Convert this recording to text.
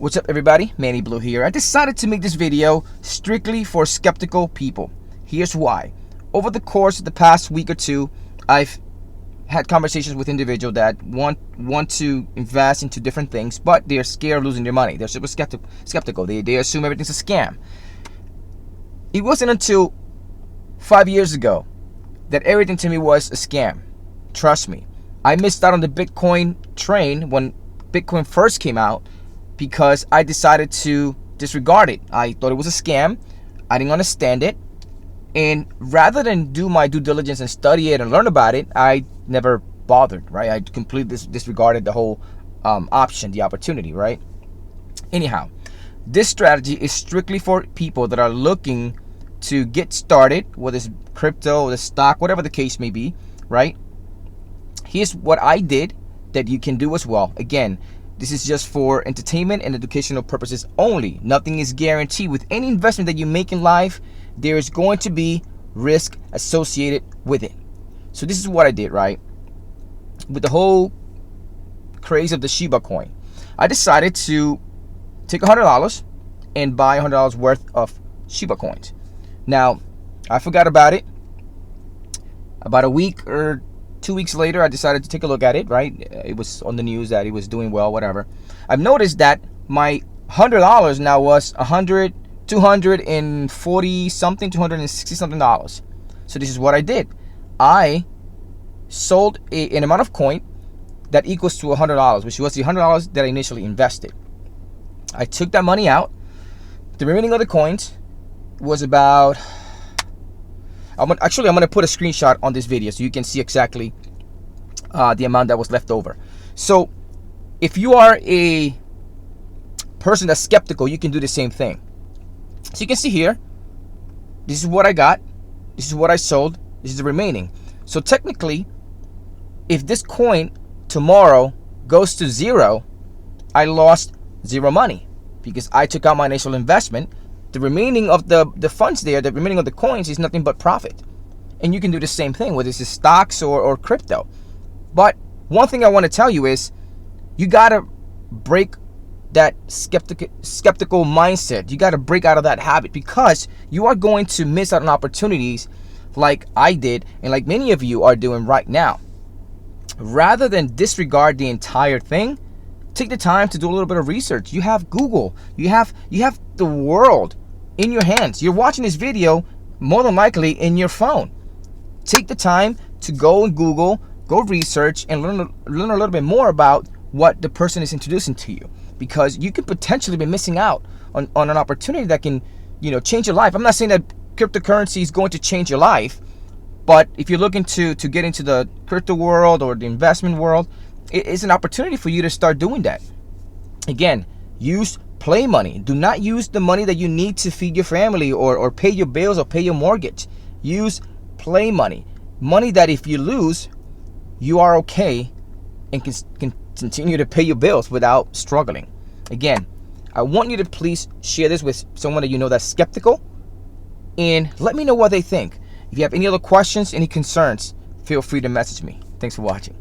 What's up, everybody? Manny Blue here. I decided to make this video strictly for skeptical people. Here's why. Over the course of the past week or two, I've had conversations with individuals that want to invest into different things, but they're scared of losing their money. They're super skeptical. They assume everything's a scam. It wasn't until 5 years ago that everything to me was a scam. Trust me. I missed out on the Bitcoin train when Bitcoin first came out because I decided to disregard it. I thought it was a scam. I didn't understand it. And rather than do my due diligence and study it and learn about it, I never bothered, right? I completely disregarded the whole option, the opportunity, right? Anyhow, this strategy is strictly for people that are looking to get started, whether it's crypto, the stock, whatever the case may be, right? Here's what I did that you can do as well. Again, this is just for entertainment and educational purposes only. Nothing is guaranteed. With any investment that you make in life, there is going to be risk associated with it. So this is what I did, right? With the whole craze of the Shiba coin, I decided to take $100 and buy $100 worth of Shiba coins. Now, I forgot about it. About a week or 2 weeks later, I decided to take a look at it, right? It was on the news that it was doing well, whatever. I've noticed that my $100 now was $240 something, $260 something. So this is what I did. I sold an amount of coin that equals to $100, which was the $100 that I initially invested. I took that money out. The remaining of the coins was about... I'm going to put a screenshot on this video so you can see exactly the amount that was left over. So if you are a person that's skeptical, you can do the same thing. So you can see here, this is what I got, this is what I sold, this is the remaining. So technically, if this coin tomorrow goes to zero, I lost zero money because I took out my initial investment. The remaining of the funds there, the remaining of the coins is nothing but profit. And you can do the same thing, whether it's stocks or crypto. But one thing I want to tell you is you got to break that skeptical mindset. You got to break out of that habit because you are going to miss out on opportunities like I did and like many of you are doing right now. Rather than disregard the entire thing, take the time to do a little bit of research. You have Google. You have the world in your hands. You're watching this video more than likely in your phone. Take the time to go and Google, go research, and learn a little bit more about what the person is introducing to you, because you could potentially be missing out on an opportunity that can, change your life. I'm not saying that cryptocurrency is going to change your life, but if you're looking to get into the crypto world or the investment world, it's an opportunity for you to start doing that. Again, use play money. Do not use the money that you need to feed your family or pay your bills or pay your mortgage. Use play money. Money that if you lose, you are okay and can continue to pay your bills without struggling. Again, I want you to please share this with someone that you know that's skeptical and let me know what they think. If you have any other questions, any concerns, feel free to message me. Thanks for watching.